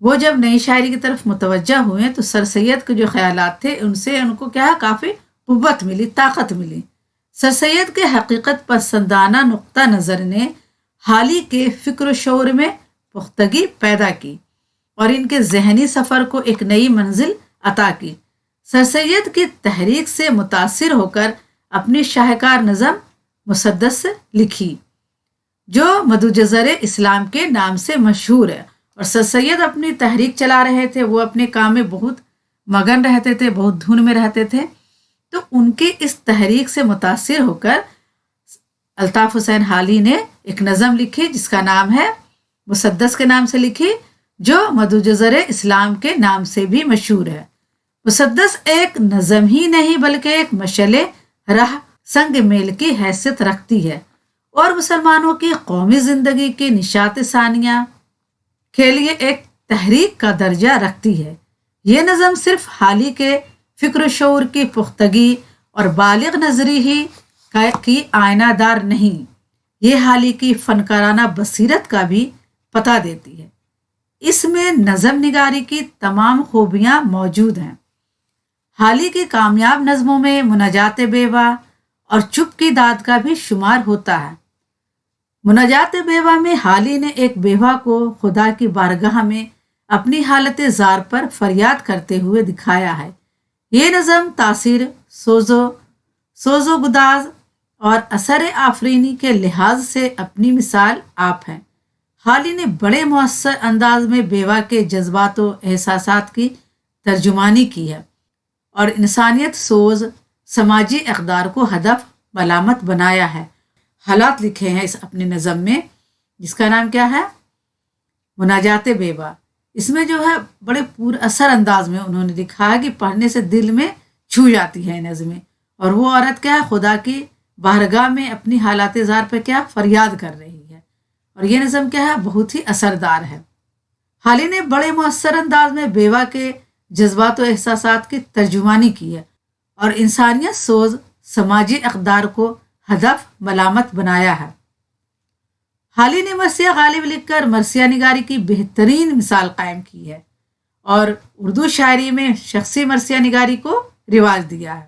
وہ جب نئی شاعری کی طرف متوجہ ہوئے تو سر سید کے جو خیالات تھے ان سے ان کو کیا کافی قوت ملی، طاقت ملی۔ سر سید کے حقیقت پسندانہ نقطہ نظر نے حالی کے فکر و شعور میں پختگی پیدا کی اور ان کے ذہنی سفر کو ایک نئی منزل عطا کی۔ سر سید کی تحریک سے متاثر ہو کر اپنی شاہکار نظم مسدس لکھی جو مدوجزر اسلام کے نام سے مشہور ہے۔ اور سر سید اپنی تحریک چلا رہے تھے، وہ اپنے کام میں بہت مگن رہتے تھے، بہت دھن میں رہتے تھے، تو ان کی اس تحریک سے متاثر ہو کر الطاف حسین حالی نے ایک نظم لکھی جس کا نام ہے مسدس کے نام سے لکھی، جو مدوجزر اسلام کے نام سے بھی مشہور ہے۔ مسدس ایک نظم ہی نہیں بلکہ ایک مشعل راہ سنگ میل کی حیثیت رکھتی ہے اور مسلمانوں کی قومی زندگی کی نشاط ثانیہ کے لیے ایک تحریک کا درجہ رکھتی ہے۔ یہ نظم صرف حالی کے فکر و شعور کی پختگی اور بالغ نظری ہی کی آئینہ دار نہیں، یہ حالی کی فنکارانہ بصیرت کا بھی پتہ دیتی ہے۔ اس میں نظم نگاری کی تمام خوبیاں موجود ہیں۔ حالی کی کامیاب نظموں میں مناجات بیوہ اور چپ کی داد کا بھی شمار ہوتا ہے۔ مناجات بیوہ میں حالی نے ایک بیوہ کو خدا کی بارگاہ میں اپنی حالت زار پر فریاد کرتے ہوئے دکھایا ہے۔ یہ نظم تاثیر سوز و گداز اور اثر آفرینی کے لحاظ سے اپنی مثال آپ ہے۔ حالی نے بڑے مؤثر انداز میں بیوہ کے جذبات و احساسات کی ترجمانی کی ہے اور انسانیت سوز سماجی اقدار کو ہدف ملامت بنایا ہے۔ حالات لکھے ہیں اس اپنے نظم میں جس کا نام کیا ہے؟ مناجات بیوہ۔ اس میں جو ہے بڑے پر اثر انداز میں انہوں نے لکھا ہے کہ پڑھنے سے دل میں چھو جاتی ہے نظمیں، اور وہ عورت کیا ہے خدا کی بارگاہ میں اپنی حالات زار پہ کیا فریاد کر رہی ہے، اور یہ نظم کیا ہے بہت ہی اثردار ہے۔ حالی نے بڑے مؤثر انداز میں بیوہ کے جذبات و احساسات کی ترجمانی کی ہے اور انسانیت سوز سماجی اقدار کو ہدف ملامت بنایا ہے۔ حالی نے مرثیہ غالب لکھ کر مرثیہ نگاری کی بہترین مثال قائم کی ہے اور اردو شاعری میں شخصی مرثیہ نگاری کو رواج دیا ہے۔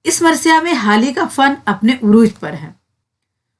اس مرثیہ میں حالی کا فن اپنے عروج پر ہے،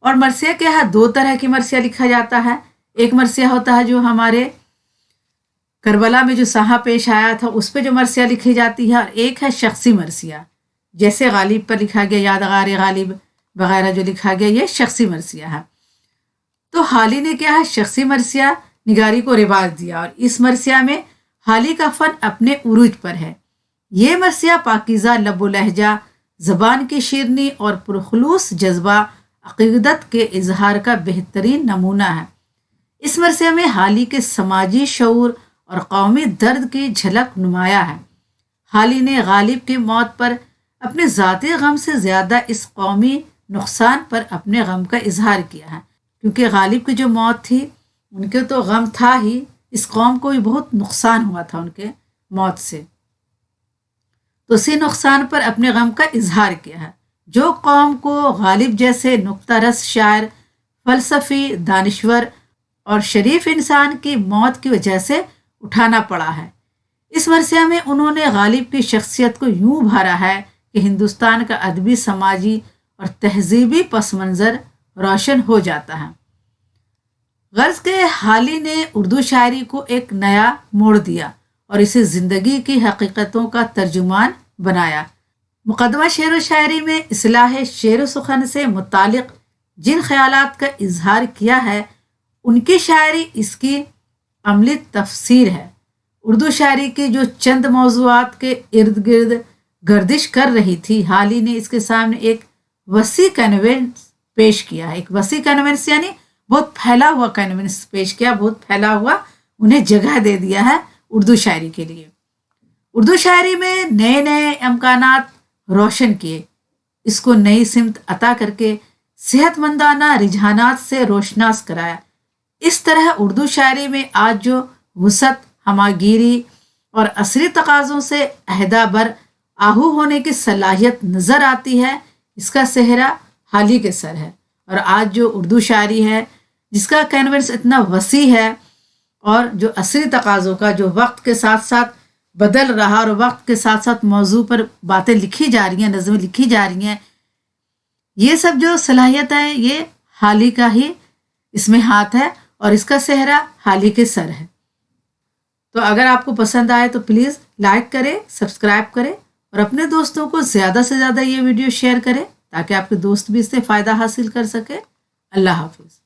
اور مرثیہ کیا ہے؟ دو طرح کی مرثیہ لکھا جاتا ہے۔ ایک مرثیہ ہوتا ہے جو ہمارے کربلا میں جو سہا پیش آیا تھا اس پہ جو مرثیہ لکھی جاتی ہے، اور ایک ہے شخصی مرثیہ، جیسے غالب پر لکھا گیا یادگار غالب وغیرہ جو لکھا گیا، یہ شخصی مرثیہ ہے۔ تو حالی نے کیا ہے شخصی مرثیہ نگاری کو رواج دیا، اور اس مرثیہ میں حالی کا فن اپنے عروج پر ہے۔ یہ مرثیہ پاکیزہ لب و لہجہ، زبان کی شیرنی اور پرخلوص جذبہ عقیدت کے اظہار کا بہترین نمونہ ہے۔ اس مرثیہ میں حالی کے سماجی شعور اور قومی درد کی جھلک نمایاں ہے۔ حالی نے غالب کی موت پر اپنے ذاتی غم سے زیادہ اس قومی نقصان پر اپنے غم کا اظہار کیا ہے، کیونکہ غالب کی جو موت تھی ان کے تو غم تھا ہی، اس قوم کو بھی بہت نقصان ہوا تھا ان کے موت سے، تو اسی نقصان پر اپنے غم کا اظہار کیا ہے۔ جو قوم کو غالب جیسے نکتہ رس شاعر، فلسفی، دانشور اور شریف انسان کی موت کی وجہ سے اٹھانا پڑا ہے، اس مرثیہ میں انہوں نے غالب کی شخصیت کو یوں ابھارا ہے کہ ہندوستان کا ادبی، سماجی اور تہذیبی پس منظر روشن ہو جاتا ہے۔ غرض کہ حالی نے اردو شاعری کو ایک نیا موڑ دیا اور اسے زندگی کی حقیقتوں کا ترجمان بنایا۔ مقدمہ شعر و شاعری میں اصلاح شعر و سخن سے متعلق جن خیالات کا اظہار کیا ہے ان کی شاعری اس کی عملی تفسیر ہے۔ اردو شاعری کی جو چند موضوعات کے ارد گرد گردش کر رہی تھی، حالی نے اس کے سامنے ایک وسیع کینوس پیش کیا ہے۔ ایک وسیع کینوس یعنی بہت پھیلا ہوا کینوس پیش کیا، بہت پھیلا ہوا انہیں جگہ دے دیا ہے اردو شاعری کے لیے۔ اردو شاعری میں نئے نئے امکانات روشن کیے، اس کو نئی سمت عطا کر کے صحت مندانہ رجحانات سے روشناس کرایا۔ اس طرح اردو شاعری میں آج جو وسعت، ہماگیری اور عصری تقاضوں سے عہدہ بر آہو ہونے کی صلاحیت نظر آتی ہے، اس کا صحرا حالی کے سر ہے۔ اور آج جو اردو شاعری ہے جس کا کینوس اتنا وسیع ہے اور جو عصری تقاضوں کا جو وقت کے ساتھ ساتھ بدل رہا اور وقت کے ساتھ ساتھ موضوع پر باتیں لکھی جا رہی ہیں، نظمیں لکھی جا رہی ہیں، یہ سب جو صلاحیت ہے یہ حالی کا ہی اس میں ہاتھ ہے اور اس کا صحرا حالی کے سر ہے۔ تو اگر آپ کو پسند آئے تو پلیز لائک کریں، سبسکرائب کریں اور اپنے دوستوں کو زیادہ سے زیادہ یہ ویڈیو شیئر کریں تاکہ آپ کے دوست بھی اس سے فائدہ حاصل کر سکے۔ اللہ حافظ۔